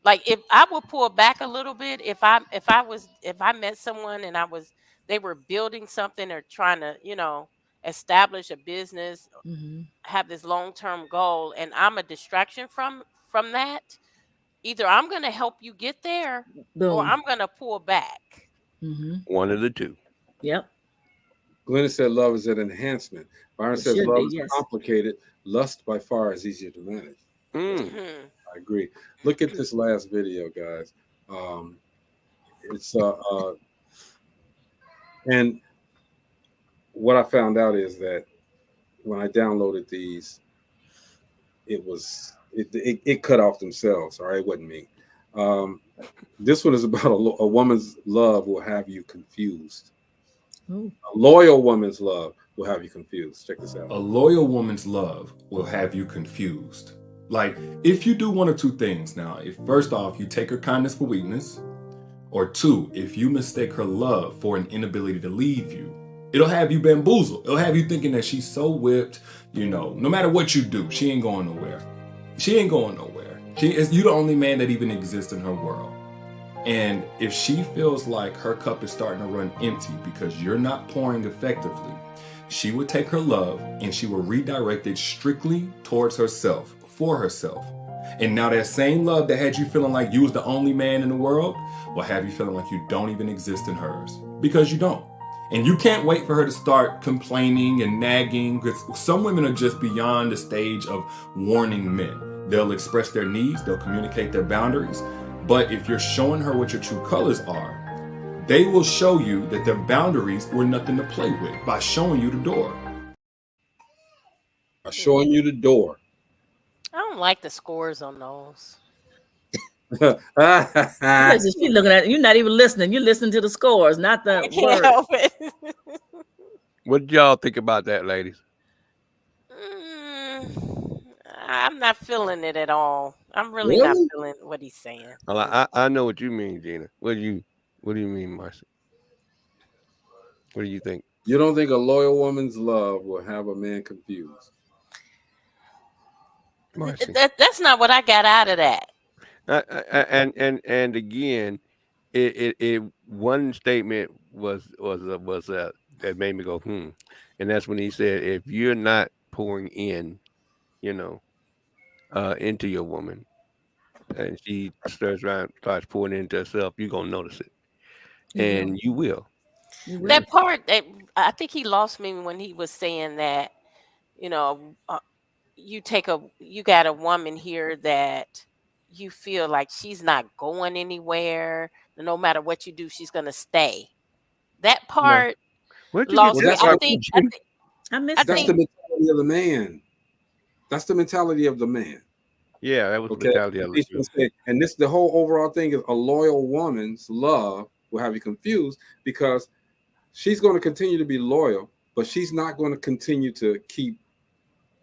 Like if I would pull back a little bit, if I met someone and they were building something or trying to establish a business, have this long-term goal, and I'm a distraction from that. Either I'm going to help you get there, or Boom. I'm going to pull back. One of the two. Yep. Glenn said love is an enhancement. Byron It says should love be, is yes. complicated. Lust by far is easier to manage. I agree. Look at this last video, guys. It's and what I found out is that when I downloaded these, it cut off themselves. All right, it wasn't me. This one is about a woman's love will have you confused. Ooh. A loyal woman's love will have you confused. Check this out. A loyal woman's love will have you confused. Like, if you do one of two things now, if first off, you take her kindness for weakness, or two, if you mistake her love for an inability to leave you, it'll have you bamboozled. It'll have you thinking that she's so whipped, no matter what you do, she ain't going nowhere. She ain't going nowhere. You the only man that even exists in her world. And if she feels like her cup is starting to run empty because you're not pouring effectively, she would take her love and she will redirect it strictly towards herself, for herself. And now that same love that had you feeling like you was the only man in the world will have you feeling like you don't even exist in hers, because you don't. And you can't wait for her to start complaining and nagging, because some women are just beyond the stage of warning men. They'll express their needs, they'll communicate their boundaries, but if you're showing her what your true colors are, they will show you that their boundaries were nothing to play with by showing you the door. By showing you the door. I don't like the scores on those. Because she's looking at you're not even listening. You're listening to the scores, not the I can't help it. What did y'all think about that, ladies? I'm not feeling it at all. I'm really not feeling what he's saying. Well, I know what you mean, Gina. What do you mean, Marcy? What do you think? You don't think a loyal woman's love will have a man confused? Marcy. That's not what I got out of that. And again, it one statement was that made me go and that's when he said, if you're not pouring in, into your woman, and she starts pouring into herself, you're gonna notice it, and you will. That part, I think he lost me when he was saying that, you got a woman here that you feel like she's not going anywhere. No matter what you do, she's gonna stay. That part lost me. I think that's the mentality of the man. That's the mentality of the man. Yeah, that was the mentality of the man. And the whole overall thing is a loyal woman's love will have you confused, because she's going to continue to be loyal, but she's not going to continue to keep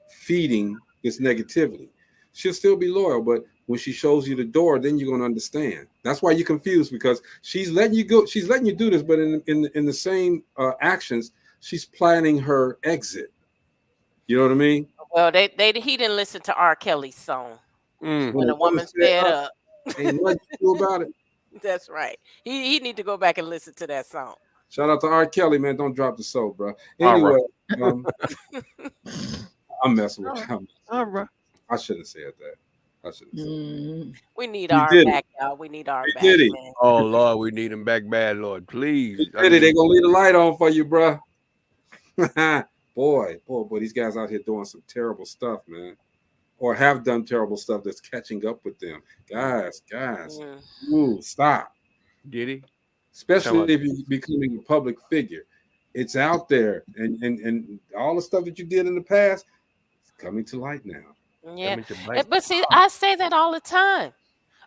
feeding this negativity. She'll still be loyal, but when she shows you the door, then you're going to understand. That's why you're confused, because she's letting you go. She's letting you do this, but in the same actions, she's planning her exit. You know what I mean? Well, he didn't listen to R. Kelly's song. When a woman's fed up, ain't nothing to do about it. That's right. He need to go back and listen to that song. Shout out to R. Kelly, man. Don't drop the soap, bro. Anyway, I'm messing with you. All right. I shouldn't have said that. I shouldn't have said that. We need our back, y'all. We need our back. Man. Oh, Lord, we need him back bad, Lord. Please. They're going to leave the light on for you, bro. Boy, these guys out here doing some terrible stuff, man. Or have done terrible stuff that's catching up with them. Guys. Ooh, stop. Did he? Especially if you're becoming a public figure. It's out there. And all the stuff that you did in the past is coming to light now. Yeah. But see, I say that all the time.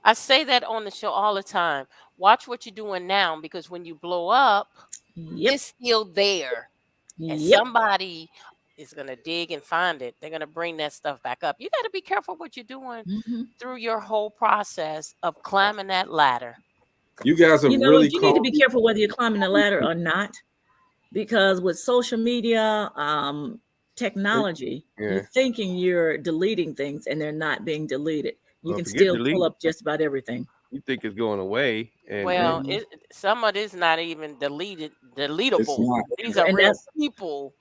I say that on the show all the time. Watch what you're doing now, because when you blow up, it's still there. And somebody is going to dig and find it. They're going to bring that stuff back up. You got to be careful what you're doing through your whole process of climbing that ladder. You guys have really you need to be careful whether you're climbing the ladder or not, because with social media, technology, you're thinking you're deleting things and they're not being deleted. You can still pull up just about everything. You think it's going away. And some of it is not even deletable. These are real people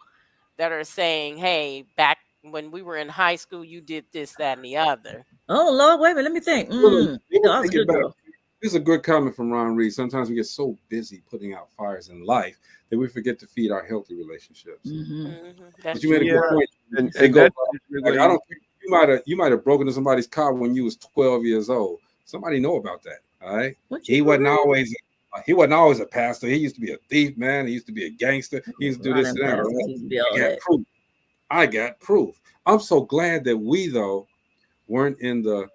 that are saying, hey, back when we were in high school, you did this, that, and the other. Oh, Lord, wait a minute. Let me think. This is a good comment from Ron Reed. Sometimes we get so busy putting out fires in life that we forget to feed our healthy relationships. But you made a good point. I don't think you might have broken into somebody's car when you was 12 years old. Somebody know about that. All right. He wasn't always a pastor. He used to be a thief, man. He used to be a gangster. He used to do this and that. I got proof. I'm so glad that we, though, weren't in the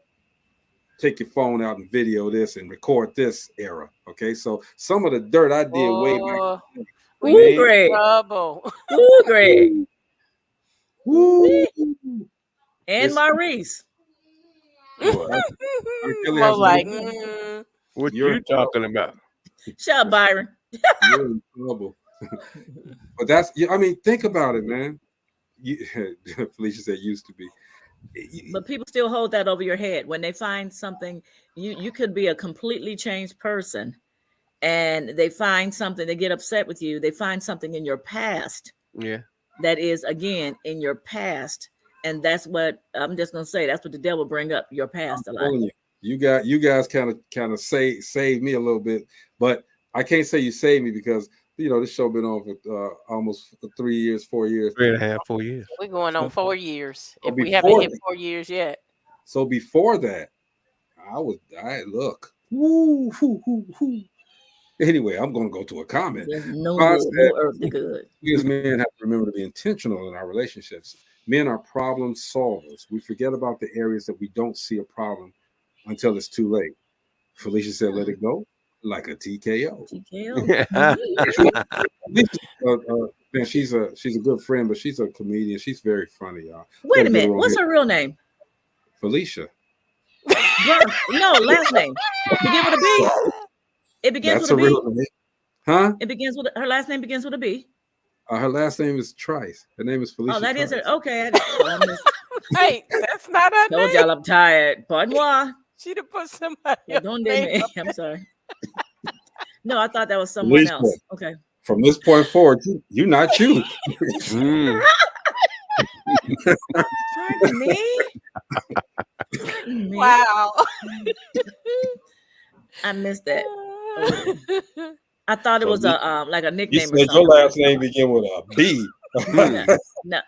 take your phone out and video this and record this era. Okay, so some of the dirt I did way back. We Ooh, in Greg. trouble. Ooh, Greg. Woo. And Maurice. More like, what you talking about? Shut up, Byron. You're in trouble. But that's, I mean, think about it, man. Felicia said used to be. But people still hold that over your head when they find something. You could be a completely changed person, and they find something. They get upset with you. They find something in your past. Yeah. That is, again, in your past, and that's what I'm just gonna say. That's what the devil bring up, your past a lot. You guys kind of saved me a little bit, but I can't say you saved me because this show been on for almost 3 years, 4 years, 3.5, 4 years. We're going on 4 years. So if we haven't hit 4 years yet. So before that, I look. Woo, hoo, hoo, hoo. Anyway, I'm going to go to a comment. There's no earthly good. We as men have to remember to be intentional in our relationships. Men are problem solvers. We forget about the areas that we don't see a problem until it's too late. Felicia said, "Let it go like a TKO." Man, she's a good friend, but she's a comedian. She's very funny, y'all. Wait a minute. What's her real name? Felicia. No, last name. Begin with a B. It begins with a B. Real name. Huh? It begins with her last name begins with a B. Her last name is Trice. Her name is Felicia. Oh, that Trice. is her. Okay. Hey, that's not her Told name. y'all I'm tired. Pardon moi. She'd have put somebody Don't name me. up I'm there. sorry. No, I thought that was someone else. Okay. From this point forward, you're not you. Pardon me. Wow. I missed that. I thought it was a like a nickname. You said your last name begin with a B.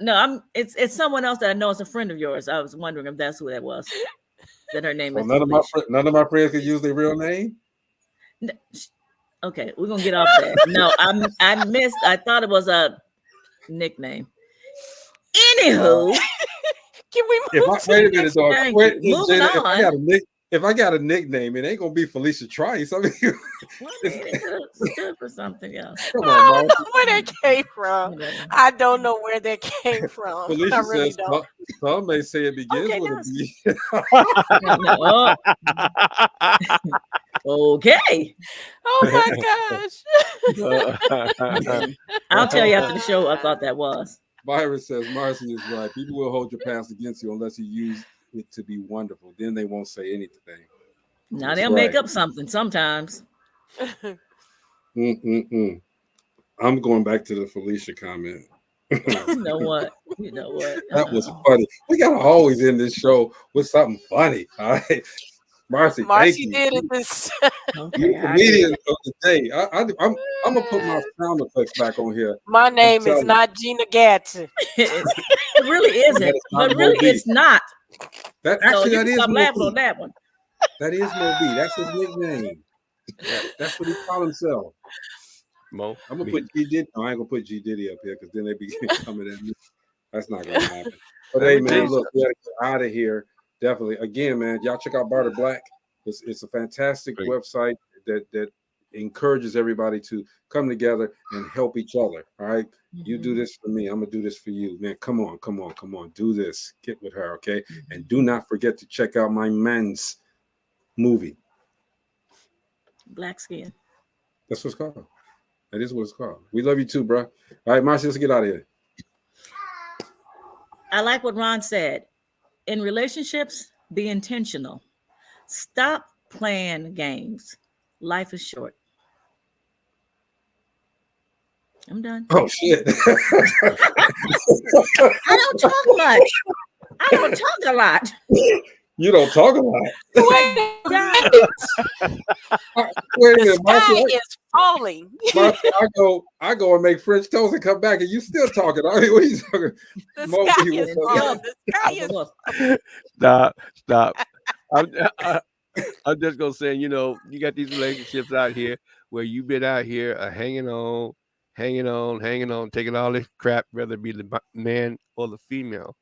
No, it's someone else that I know is a friend of yours. I was wondering if that's who that was. That her name is. None of my friends could use their real name. No, okay, we're gonna get off that. No, I missed. I thought it was a nickname. Anywho, can we move? Wait a minute, dog. Moving on. If I got a nickname, it ain't gonna be Felicia Trice. I mean, it's good for something else. Come I on, don't know where that came from. I don't know where that came from. Felicia I really says don't. some may say it begins with a B. Okay. Oh my gosh. I'll tell you after the show. I thought that was. Byron says Marcy is right. People will hold your past against you unless you use it to be wonderful. Then they won't say anything. Now they'll make up something sometimes. I'm going back to the Felicia comment. You know what? That was funny. We gotta always end this show with something funny. All right, Marcy thank you. did it this. You're the comedian of the day. I'm gonna put my sound effects back on here. My name is not Gina Gatson. It really isn't. But really, it's not. That actually so that is I'm Mo laughing B. on that one. That is Mo B. That's his nickname. That's what he call himself. Mo. I'm gonna put G Diddy. No, I ain't gonna put G Diddy up here because then they be coming at me. That's not gonna happen. But hey, man, look, we gotta get out of here. Definitely. Again, man, y'all check out Barter Black. It's a fantastic website that encourages everybody to come together and help each other. All right. You do this for me. I'm gonna do this for you. Man, come on. Do this. Get with her, okay? And do not forget to check out my man's movie. Black Skin. That's what it's called. That is what it's called. We love you too, bro. All right, Marcy, let's get out of here. I like what Ron said. In relationships, be intentional. Stop playing games. Life is short. I'm done. Oh shit. I don't talk much. I don't talk a lot. You don't talk a lot. Wait a minute. Wait a The minute, Marcy. sky is falling. Marcy, I go and make French toast and come back, and you still talking. I mean, what are you talking? The Mo sky B, is what's up? falling. The sky is Stop. I'm just gonna say, you got these relationships out here where you've been out here hanging on, taking all this crap, whether it be the man or the female.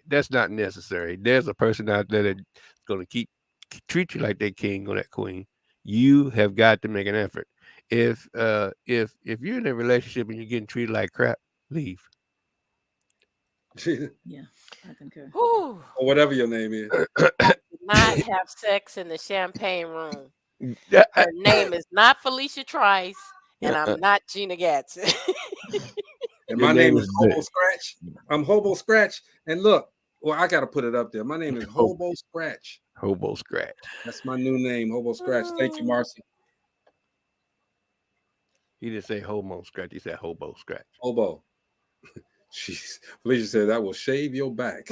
That's not necessary. There's a person out there that's going to treat you like they king or that queen. You have got to make an effort. If you're in a relationship and you're getting treated like crap, leave. Yeah, I concur. Whew. Or whatever your name is. I did not have sex in the champagne room. Her name is not Felicia Trice, and I'm not Gina Gatson. And my name is Hobo Scratch. I'm Hobo Scratch. And look, well, I got to put it up there. My name is Hobo Scratch. Hobo Scratch. That's my new name, Hobo Scratch. Thank you, Marcy. He didn't say Hobo Scratch. He said Hobo Scratch. Hobo. Jeez. Felicia said that will shave your back.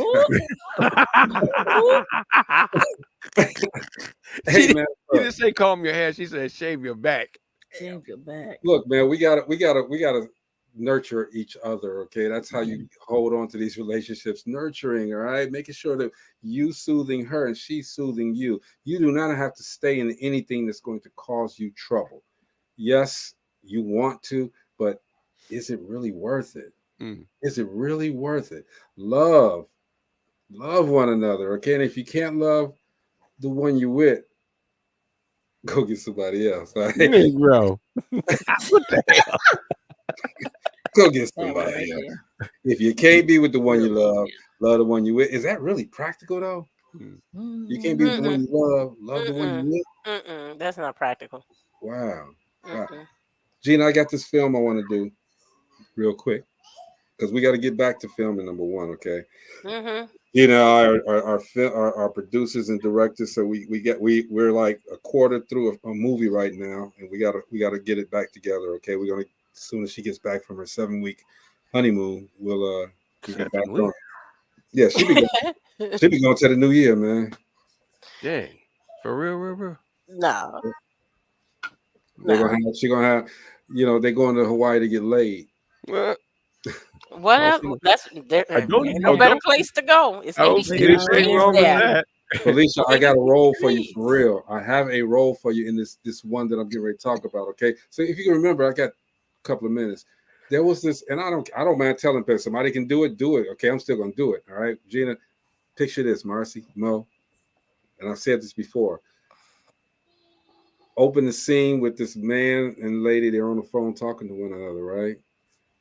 Hey, man. She didn't say comb your hair. She said shave your back. Shave your back. Look, man, we gotta nurture each other. Okay, that's how you hold on to these relationships. Nurturing, all right, making sure that you soothing her and she's soothing you. You do not have to stay in anything that's going to cause you trouble. Yes, you want to, but is it really worth it? Is it really worth it? Love one another. Okay, and if you can't love the one you with, go get somebody else. All right? Bro. What the hell? Go get somebody else. If you can't be with the one you love the one you with. Is that really practical though? You can't be with the one you love the one you with. That's not practical. Wow. Gina, I got this film I want to do real quick because we got to get back to filming number one. Okay. You know, our producers and directors. So we're like a quarter through a movie right now, and we gotta get it back together. Okay, we're gonna, as soon as she gets back from her 7-week honeymoon, we'll get back on. Yeah, she be going to the new year, man. Dang, for real. No. She gonna have, you know, they going to Hawaii to get laid. Whatever. Ain't no better place to go. It's Felicia, I got a role for you for real. I have a role for you in this one that I'm getting ready to talk about. Okay, so if you can remember, I got a couple of minutes. There was this, and I don't mind telling people, somebody can do it. Okay, I'm still gonna do it. All right, Gina, picture this, Marcy, Mo, and I've said this before. Open the scene with this man and lady. They're on the phone talking to one another, right?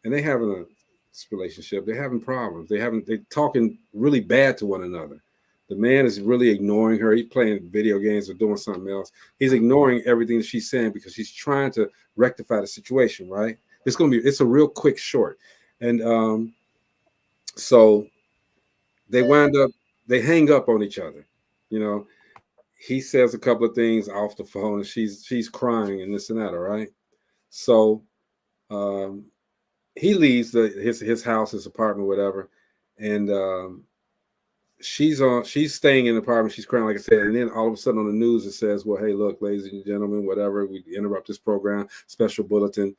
And they having a relationship. They're having problems. They're talking really bad to one another. The man is really ignoring her. He's playing video games or doing something else. He's ignoring everything that she's saying because she's trying to rectify the situation, right? It's a real quick short. And so they hang up on each other. You know, he says a couple of things off the phone and she's crying and this and that, all right? So he leaves his house, his apartment, whatever, and she's staying in the apartment. She's crying, like I said, and then all of a sudden on the news it says, "Well, hey, look, ladies and gentlemen, whatever, we interrupt this program, special bulletin.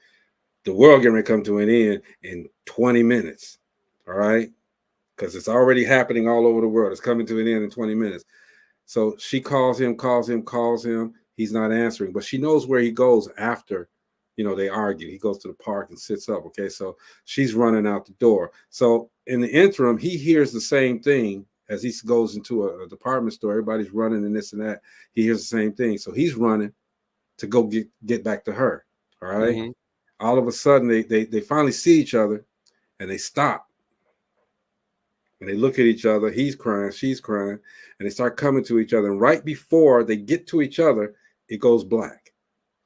The world getting ready to come to an end in 20 minutes, all right? Because it's already happening all over the world. It's coming to an end in 20 minutes." So she calls him. He's not answering, but she knows where he goes after. You know, they argue. He goes to the park and sits up. Okay, so she's running out the door. So in the interim, he hears the same thing as he goes into a department store. Everybody's running and this and that. He hears the same thing. So he's running to go get back to her. All right. All of a sudden, they finally see each other and they stop. And they look at each other. He's crying. She's crying. And they start coming to each other. And right before they get to each other, it goes black.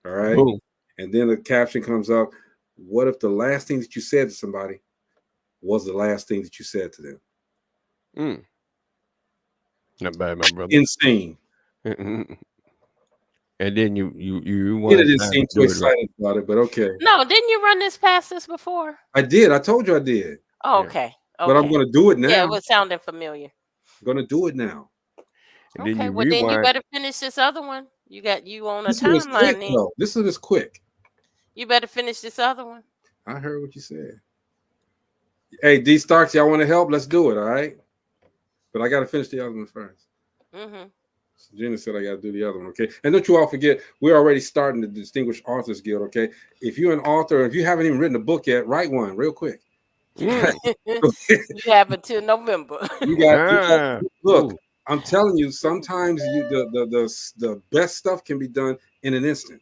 All right. Boom. And then the caption comes up, what if the last thing that you said to somebody was the last thing that you said to them? Not bad, my brother. Insane. And then you didn't seem too excited about it, but okay. No, didn't you run this past this before? I did. I told you I did. Oh, okay. But I'm going to do it now. Yeah, it was sounding familiar. I'm going to do it now. And okay, then well then you better finish this other one. You on a this timeline then. This one is quick. You better finish this other one. I heard what you said. Hey, D Starks, y'all want to help? Let's do it, all right? But I got to finish the other one first. So Gina said I got to do the other one, okay? And don't you all forget, we're already starting the Distinguished Authors Guild, okay? If you're an author, if you haven't even written a book yet, write one real quick. You have until November. You got look. I'm telling you, sometimes the best stuff can be done in an instant.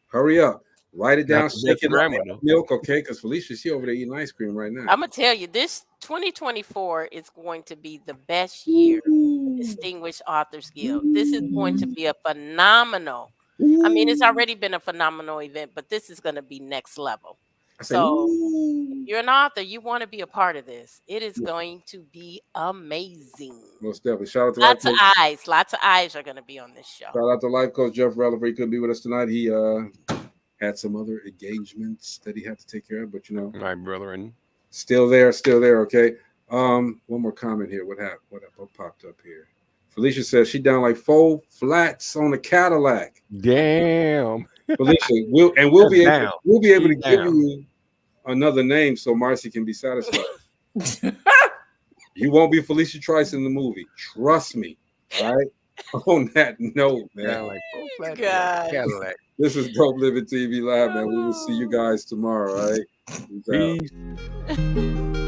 Hurry up, write it down, shake it up, milk, okay? Because Felicia, she over there eating ice cream right now. I'm gonna tell you, this 2024 is going to be the best year for Distinguished Authors Guild. This is going to be a phenomenal. I mean, it's already been a phenomenal event, but this is going to be next level. So, if you're an author, you want to be a part of this. It is going to be amazing. Most definitely. Shout out to Lots of eyes are going to be on this show. Shout out to Life Coach Jeff Relliver. He couldn't be with us tonight. He had some other engagements that he had to take care of, but you know, my brother, and still there. Okay. One more comment here. What happened? What popped up here? Felicia says she down like 4 flats on a Cadillac. Damn. Felicia, we'll be able to give you another name so Marcy can be satisfied. You won't be Felicia Trice in the movie. Trust me. All right. On that note, man. Like 4 flats Cadillac. This is Dope Living TV Live, man. We will see you guys tomorrow. All right. Peace.